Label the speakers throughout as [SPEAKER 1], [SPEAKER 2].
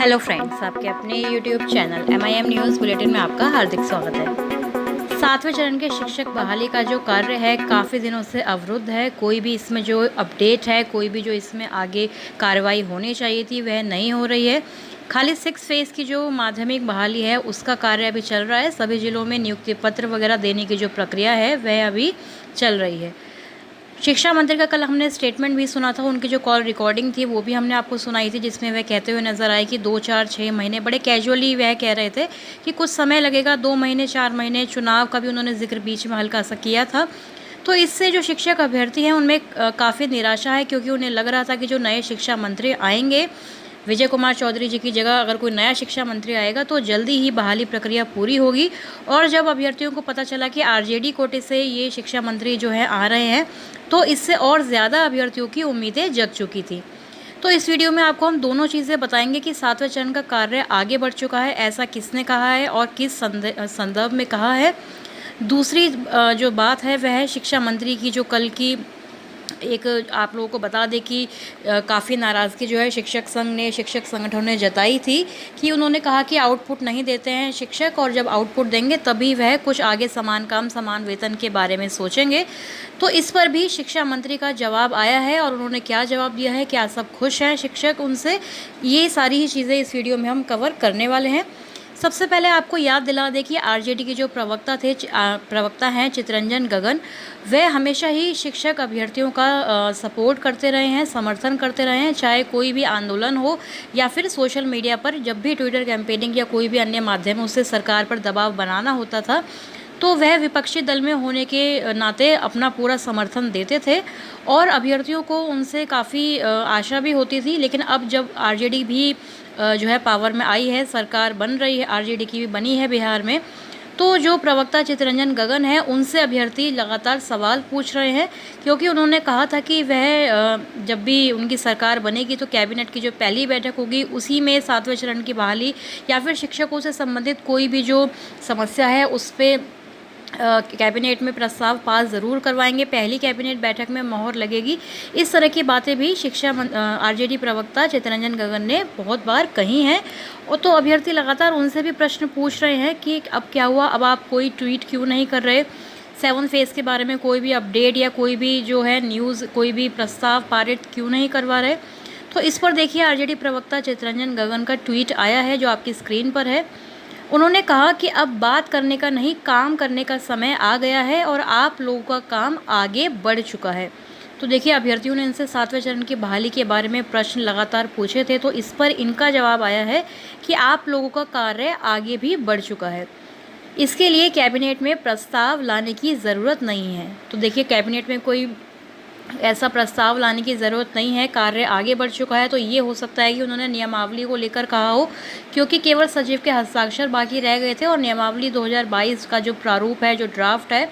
[SPEAKER 1] Hello friends, आपके अपने YouTube channel MIM news bulletin में आपका हार्दिक स्वागत है। सातवें चरण के शिक्षक बहाली का जो कार्य है काफ़ी दिनों से अवरुद्ध है। कोई भी इसमें जो अपडेट है, कोई भी जो इसमें आगे कार्रवाई होनी चाहिए थी वह नहीं हो रही है। खाली 6 फेज़ की जो माध्यमिक बहाली है उसका कार्य अभी चल रहा है। सभी जिलों में नियुक्ति पत्र वगैरह देने की जो प्रक्रिया है वह अभी चल रही है। शिक्षा मंत्री का कल हमने स्टेटमेंट भी सुना था, उनकी जो कॉल रिकॉर्डिंग थी वो भी हमने आपको सुनाई थी, जिसमें वह कहते हुए नजर आए कि 2, 4, 6 महीने, बड़े कैजुअली वह कह रहे थे कि कुछ समय लगेगा, 2 महीने 4 महीने। चुनाव का भी उन्होंने जिक्र बीच में हल्का सा किया था। तो इससे जो शिक्षक अभ्यर्थी हैं उनमें काफ़ी निराशा है, क्योंकि उन्हें लग रहा था कि जो नए शिक्षा मंत्री आएंगे, विजय कुमार चौधरी जी की जगह अगर कोई नया शिक्षा मंत्री आएगा तो जल्दी ही बहाली प्रक्रिया पूरी होगी। और जब अभ्यर्थियों को पता चला कि RJD कोटे से ये शिक्षा मंत्री जो है आ रहे हैं, तो इससे और ज़्यादा अभ्यर्थियों की उम्मीदें जग चुकी थी। तो इस वीडियो में आपको हम दोनों चीज़ें बताएंगे कि सातवें चरण का कार्य आगे बढ़ चुका है, ऐसा किसने कहा है और किस संदर्भ में कहा है। दूसरी जो बात है वह है शिक्षा मंत्री की, जो कल की एक आप लोगों को बता दें कि काफ़ी नाराज़गी जो है शिक्षक संघ ने, शिक्षक संगठनों ने जताई थी कि उन्होंने कहा कि आउटपुट नहीं देते हैं शिक्षक, और जब आउटपुट देंगे तभी वह कुछ आगे समान काम समान वेतन के बारे में सोचेंगे। तो इस पर भी शिक्षा मंत्री का जवाब आया है, और उन्होंने क्या जवाब दिया है, क्या सब खुश हैं शिक्षक उनसे, ये सारी ही चीज़ें इस वीडियो में हम कवर करने वाले हैं। सबसे पहले आपको याद दिला दें कि RJD के जो प्रवक्ता हैं चितरंजन गगन, वह हमेशा ही शिक्षक अभ्यर्थियों का सपोर्ट करते रहे हैं, समर्थन करते रहे हैं, चाहे कोई भी आंदोलन हो या फिर सोशल मीडिया पर जब भी ट्विटर कैंपेनिंग या कोई भी अन्य माध्यमों से सरकार पर दबाव बनाना होता था, तो वह विपक्षी दल में होने के नाते अपना पूरा समर्थन देते थे। और अभ्यर्थियों को उनसे काफ़ी आशा भी होती थी। लेकिन अब जब RJD भी जो है पावर में आई है, सरकार बन रही है, RJD की भी बनी है बिहार में, तो जो प्रवक्ता चितरंजन गगन है उनसे अभ्यर्थी लगातार सवाल पूछ रहे हैं, क्योंकि उन्होंने कहा था कि वह जब भी उनकी सरकार बनेगी तो कैबिनेट की जो पहली बैठक होगी उसी में सातवें चरण की बहाली या फिर शिक्षकों से संबंधित कोई भी जो समस्या है उस पर कैबिनेट में प्रस्ताव पास ज़रूर करवाएंगे, पहली कैबिनेट बैठक में मोहर लगेगी। इस तरह की बातें भी RJD प्रवक्ता चितरंजन गगन ने बहुत बार कही हैं। और तो अभ्यर्थी लगातार उनसे भी प्रश्न पूछ रहे हैं कि अब क्या हुआ, अब आप कोई ट्वीट क्यों नहीं कर रहे, 7 फेज़ के बारे में कोई भी अपडेट या कोई भी जो है न्यूज़, कोई भी प्रस्ताव पारित क्यों नहीं करवा रहे। तो इस पर देखिए RJD प्रवक्ता चितरंजन गगन का ट्वीट आया है जो आपकी स्क्रीन पर है। उन्होंने कहा कि अब बात करने का नहीं, काम करने का समय आ गया है और आप लोगों का काम आगे बढ़ चुका है। तो देखिए, अभ्यर्थियों ने इनसे सातवें चरण की बहाली के बारे में प्रश्न लगातार पूछे थे, तो इस पर इनका जवाब आया है कि आप लोगों का कार्य आगे भी बढ़ चुका है, इसके लिए कैबिनेट में प्रस्ताव लाने की ज़रूरत नहीं है। तो देखिए, कैबिनेट में कोई ऐसा प्रस्ताव लाने की ज़रूरत नहीं है, कार्य आगे बढ़ चुका है। तो ये हो सकता है कि उन्होंने नियमावली को लेकर कहा हो, क्योंकि केवल सचिव के हस्ताक्षर बाकी रह गए थे और नियमावली 2022 का जो प्रारूप है, जो ड्राफ्ट है,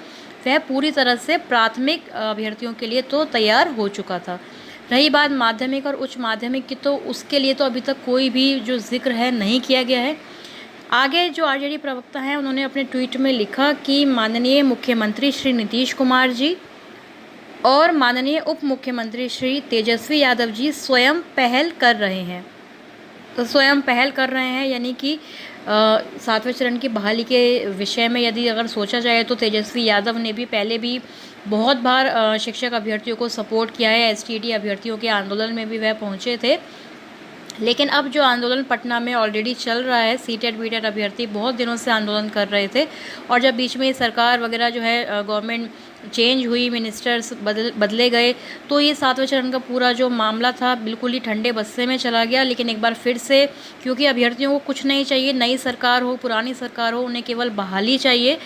[SPEAKER 1] वह पूरी तरह से प्राथमिक अभ्यर्थियों के लिए तो तैयार हो चुका था। रही बात माध्यमिक और उच्च माध्यमिक की, तो उसके लिए तो अभी तक कोई भी जो जिक्र है नहीं किया गया है। आगे जो RJD प्रवक्ता हैं उन्होंने अपने ट्वीट में लिखा कि माननीय मुख्यमंत्री श्री नीतीश कुमार जी और माननीय उप मुख्यमंत्री श्री तेजस्वी यादव जी स्वयं पहल कर रहे हैं। तो स्वयं पहल कर रहे हैं यानी कि सातवें चरण की बहाली के विषय में यदि अगर सोचा जाए तो तेजस्वी यादव ने भी पहले भी बहुत बार शिक्षक अभ्यर्थियों को सपोर्ट किया है। STT अभ्यर्थियों के आंदोलन में भी वह पहुंचे थे। लेकिन अब जो आंदोलन पटना में ऑलरेडी चल रहा है, सीटेट बीटेट अभ्यर्थी बहुत दिनों से आंदोलन कर रहे थे, और जब बीच में सरकार वगैरह जो है गवर्नमेंट चेंज हुई, मिनिस्टर्स बदले गए, तो ये सातवें चरण का पूरा जो मामला था बिल्कुल ही ठंडे बस्ते में चला गया। लेकिन एक बार फिर से, क्योंकि अभ्यर्थियों को कुछ नहीं चाहिए, नई सरकार हो पुरानी सरकार हो, उन्हें केवल बहाली चाहिए,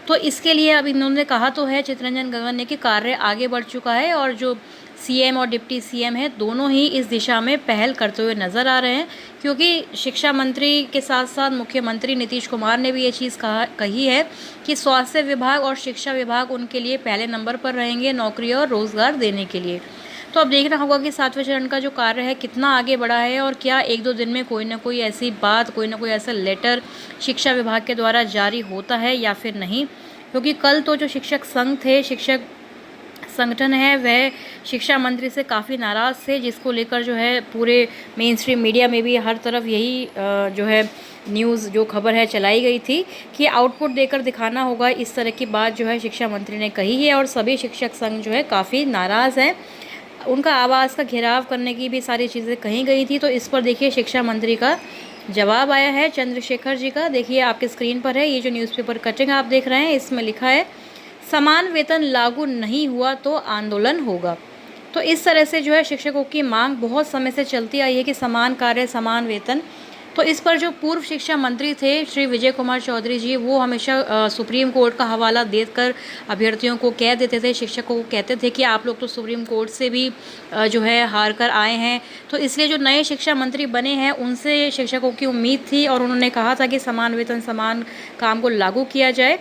[SPEAKER 1] तो इसके लिए अब इन्होंने कहा तो है चितरंजन गगन ने कि कार्य आगे बढ़ चुका है, और जो CM और डिप्टी CM है दोनों ही इस दिशा में पहल करते हुए नज़र आ रहे हैं। क्योंकि शिक्षा मंत्री के साथ साथ मुख्यमंत्री नीतीश कुमार ने भी ये चीज़ कही है कि स्वास्थ्य विभाग और शिक्षा विभाग उनके लिए पहले नंबर पर रहेंगे नौकरी और रोज़गार देने के लिए। तो अब देखना होगा कि सातवें चरण का जो कार्य है कितना आगे बढ़ा है, और क्या 1-2 दिन में कोई ना कोई ऐसी बात, कोई ना कोई ऐसा लेटर शिक्षा विभाग के द्वारा जारी होता है या फिर नहीं। क्योंकि कल तो जो शिक्षक संघ थे, शिक्षक संगठन है वह शिक्षा मंत्री से काफ़ी नाराज़ थे, जिसको लेकर जो है पूरे मेन स्ट्रीम मीडिया में भी हर तरफ यही जो है न्यूज़ जो खबर है चलाई गई थी कि आउटपुट देकर दिखाना होगा। इस तरह की बात जो है शिक्षा मंत्री ने कही है और सभी शिक्षक संघ जो है काफ़ी नाराज़ हैं। उनका आवास का घेराव करने की भी सारी चीज़ें कही गई थी। तो इस पर देखिए शिक्षा मंत्री का जवाब आया है चंद्रशेखर जी का। देखिए आपके स्क्रीन पर है ये जो न्यूज़पेपर कटिंग आप देख रहे हैं, इसमें लिखा है समान वेतन लागू नहीं हुआ तो आंदोलन होगा। तो इस तरह से जो है शिक्षकों की मांग बहुत समय से चलती आई है कि समान कार्य समान वेतन। तो इस पर जो पूर्व शिक्षा मंत्री थे श्री विजय कुमार चौधरी जी, वो हमेशा सुप्रीम कोर्ट का हवाला देकर अभ्यर्थियों को कह देते थे, शिक्षकों को कहते थे कि आप लोग तो सुप्रीम कोर्ट से भी जो है हार कर आए हैं। तो इसलिए जो नए शिक्षा मंत्री बने हैं उनसे शिक्षकों की उम्मीद थी और उन्होंने कहा था कि समान वेतन समान काम को लागू किया जाए।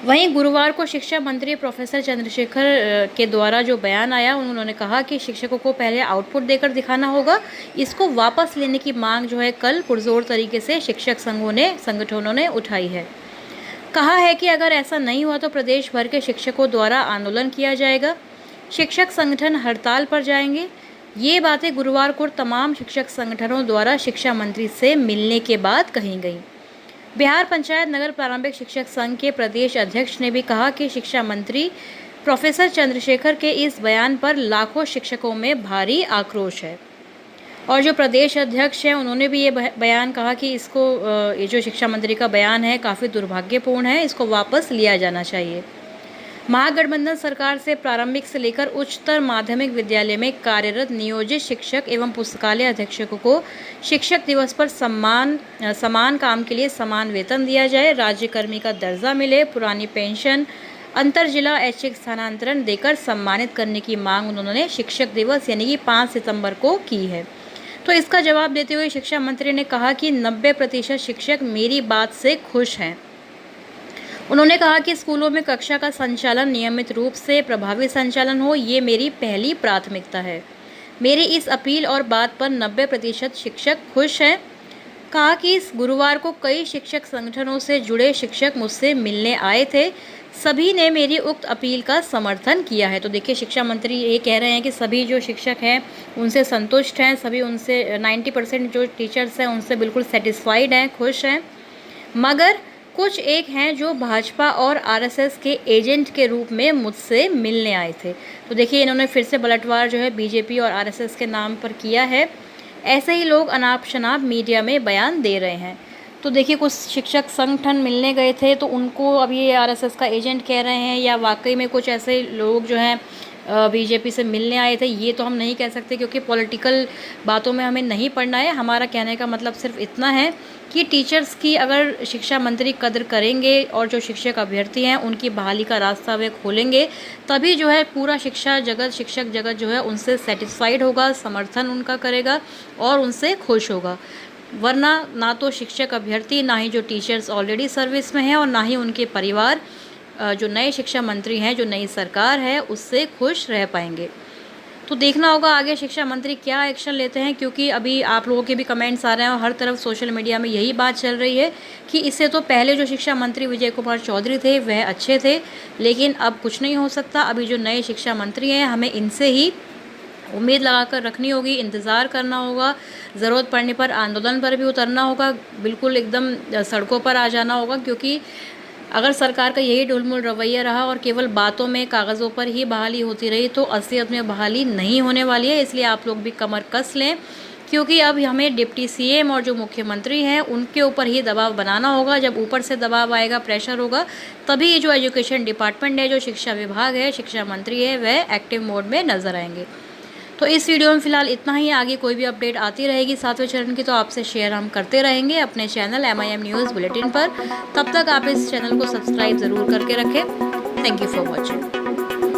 [SPEAKER 1] वहीं गुरुवार को शिक्षा मंत्री प्रोफेसर चंद्रशेखर के द्वारा जो बयान आया, उन्होंने कहा कि शिक्षकों को पहले आउटपुट देकर दिखाना होगा। इसको वापस लेने की मांग जो है कल पुरजोर तरीके से शिक्षक संगठनों ने उठाई है। कहा है कि अगर ऐसा नहीं हुआ तो प्रदेश भर के शिक्षकों द्वारा आंदोलन किया जाएगा, शिक्षक संगठन हड़ताल पर जाएंगे। ये बातें गुरुवार को तमाम शिक्षक संगठनों द्वारा शिक्षा मंत्री से मिलने के बाद कही गई। बिहार पंचायत नगर प्रारंभिक शिक्षक संघ के प्रदेश अध्यक्ष ने भी कहा कि शिक्षा मंत्री प्रोफेसर चंद्रशेखर के इस बयान पर लाखों शिक्षकों में भारी आक्रोश है। और जो प्रदेश अध्यक्ष हैं उन्होंने भी ये बयान कहा कि ये जो शिक्षा मंत्री का बयान है काफ़ी दुर्भाग्यपूर्ण है, इसको वापस लिया जाना चाहिए। महागठबंधन सरकार से प्रारंभिक से लेकर उच्चतर माध्यमिक विद्यालय में कार्यरत नियोजित शिक्षक एवं पुस्तकालय अधीक्षकों को शिक्षक दिवस पर समान काम के लिए समान वेतन दिया जाए, राज्यकर्मी का दर्जा मिले, पुरानी पेंशन, अंतर जिला ऐच्छिक स्थानांतरण देकर सम्मानित करने की मांग उन्होंने शिक्षक दिवस यानी कि 5 सितंबर को की है। तो इसका जवाब देते हुए शिक्षा मंत्री ने कहा कि 90% शिक्षक मेरी बात से खुश हैं। उन्होंने कहा कि स्कूलों में कक्षा का संचालन नियमित रूप से प्रभावी संचालन हो, ये मेरी पहली प्राथमिकता है। मेरी इस अपील और बात पर 90% शिक्षक खुश हैं। कहा कि इस गुरुवार को कई शिक्षक संगठनों से जुड़े शिक्षक मुझसे मिलने आए थे, सभी ने मेरी उक्त अपील का समर्थन किया है। तो देखिए शिक्षा मंत्री ये कह रहे हैं कि सभी जो शिक्षक हैं उनसे संतुष्ट हैं, सभी उनसे 90% जो टीचर्स हैं उनसे बिल्कुल सेटिस्फाइड हैं, खुश हैं। मगर कुछ एक हैं जो भाजपा और आरएसएस के एजेंट के रूप में मुझसे मिलने आए थे। तो देखिए इन्होंने फिर से पलटवार जो है बीजेपी और आरएसएस के नाम पर किया है। ऐसे ही लोग अनाप शनाप मीडिया में बयान दे रहे हैं। तो देखिए कुछ शिक्षक संगठन मिलने गए थे तो उनको अब ये आरएसएस का एजेंट कह रहे हैं या वाकई में कुछ ऐसे लोग जो हैं बीजेपी से मिलने आए थे, ये तो हम नहीं कह सकते क्योंकि पॉलिटिकल बातों में हमें नहीं पढ़ना है। हमारा कहने का मतलब सिर्फ इतना है कि टीचर्स की अगर शिक्षा मंत्री कदर करेंगे और जो शिक्षक अभ्यर्थी हैं उनकी बहाली का रास्ता वे खोलेंगे, तभी जो है पूरा शिक्षक जगत जो है उनसे सेटिस्फाइड होगा, समर्थन उनका करेगा और उनसे खुश होगा। वरना ना तो शिक्षक अभ्यर्थी, ना ही जो टीचर्स ऑलरेडी सर्विस में हैं और ना ही उनके परिवार जो नए शिक्षा मंत्री हैं, जो नई सरकार है, उससे खुश रह पाएंगे। तो देखना होगा आगे शिक्षा मंत्री क्या एक्शन लेते हैं, क्योंकि अभी आप लोगों के भी कमेंट्स आ रहे हैं और हर तरफ सोशल मीडिया में यही बात चल रही है कि इससे तो पहले जो शिक्षा मंत्री विजय कुमार चौधरी थे वह अच्छे थे, लेकिन अब कुछ नहीं हो सकता। अभी जो नए शिक्षा मंत्री हैं हमें इनसे ही उम्मीद लगाकर रखनी होगी, इंतज़ार करना होगा, ज़रूरत पड़ने पर आंदोलन पर भी उतरना होगा, बिल्कुल एकदम सड़कों पर आ जाना होगा। क्योंकि अगर सरकार का यही ढुलमुल रवैया रहा और केवल बातों में कागज़ों पर ही बहाली होती रही तो असलियत में बहाली नहीं होने वाली है। इसलिए आप लोग भी कमर कस लें, क्योंकि अब हमें डिप्टी सीएम और जो मुख्यमंत्री हैं उनके ऊपर ही दबाव बनाना होगा। जब ऊपर से दबाव आएगा, प्रेशर होगा, तभी ये जो एजुकेशन डिपार्टमेंट है, जो शिक्षा विभाग है, शिक्षा मंत्री है, वह एक्टिव मोड में नज़र आएंगे। तो इस वीडियो में फ़िलहाल इतना ही। आगे कोई भी अपडेट आती रहेगी 7वें चरण की तो आपसे शेयर हम करते रहेंगे अपने चैनल MIM न्यूज़ बुलेटिन पर। तब तक आप इस चैनल को सब्सक्राइब ज़रूर करके रखें। Thank you for watching.